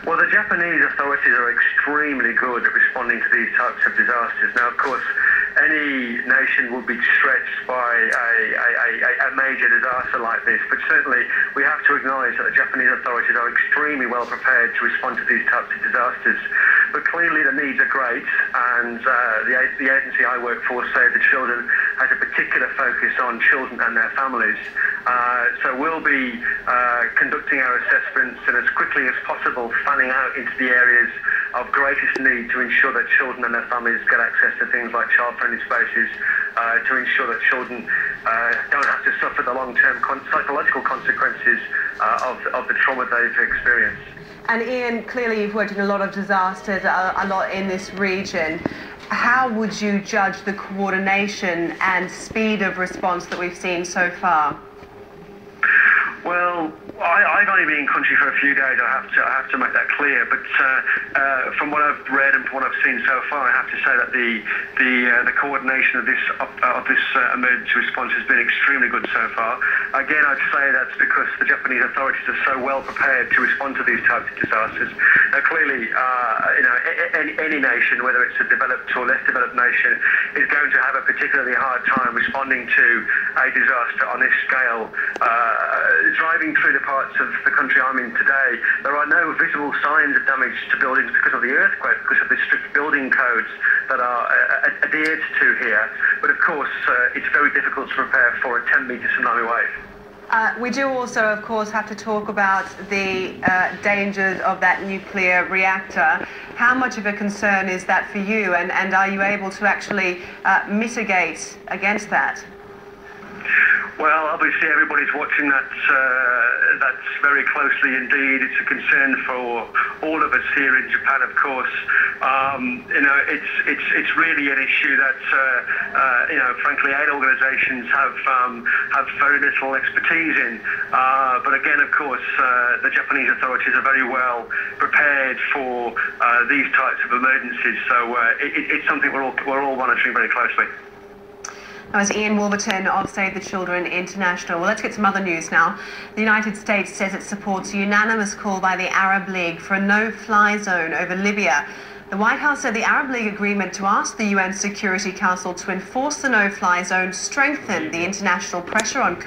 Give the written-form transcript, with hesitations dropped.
Well, the Japanese authorities are extremely good at responding to these types of disasters. Now, of course, any nation would be stretched by a major disaster like this, but certainly we have to acknowledge that the Japanese authorities are extremely well prepared to respond to these types of disasters. But clearly the needs are great, and the agency I work for, Save the Children, has a particular focus on children and their families. So we'll be conducting our assessments and as quickly as possible fanning out into the areas of greatest need to ensure that children and their families get access to things like child-friendly spaces, to ensure that children don't have to suffer the long-term psychological consequences of the trauma they've experienced. And Ian, clearly you've worked in a lot of disasters, a lot in this region. How would you judge the coordination and speed of response that we've seen so far? Well, I've only been in country for a few days. I have to make that clear. But from what I've read and from what I've seen so far, I have to say that the coordination of this emergency response has been extremely good so far. Again, I'd say that's because the Japanese authorities are so well prepared to respond to these types of disasters. Now, clearly, any nation, whether it's a developed or less developed nation, is going to have a particularly hard time responding to a disaster on this scale. Driving through the parts of the country I'm in today, there are no visible signs of damage to buildings because of the earthquake, because of the strict building codes that are adhered to here. But of course, it's very difficult to prepare for a 10-metre tsunami wave. We do also, of course, have to talk about the dangers of that nuclear reactor. How much of a concern is that for you, and are you able to actually mitigate against that? Well, obviously everybody's watching that very closely indeed. It's a concern for all of us here in Japan, of course. It's really an issue that frankly, aid organisations have very little expertise in. But again, of course, the Japanese authorities are very well prepared for these types of emergencies. So it's something we're all monitoring very closely. That was Ian Wolverton of Save the Children International. Well, let's get some other news now. The United States says it supports a unanimous call by the Arab League for a no-fly zone over Libya. The White House said the Arab League agreement to ask the UN Security Council to enforce the no-fly zone strengthened the international pressure on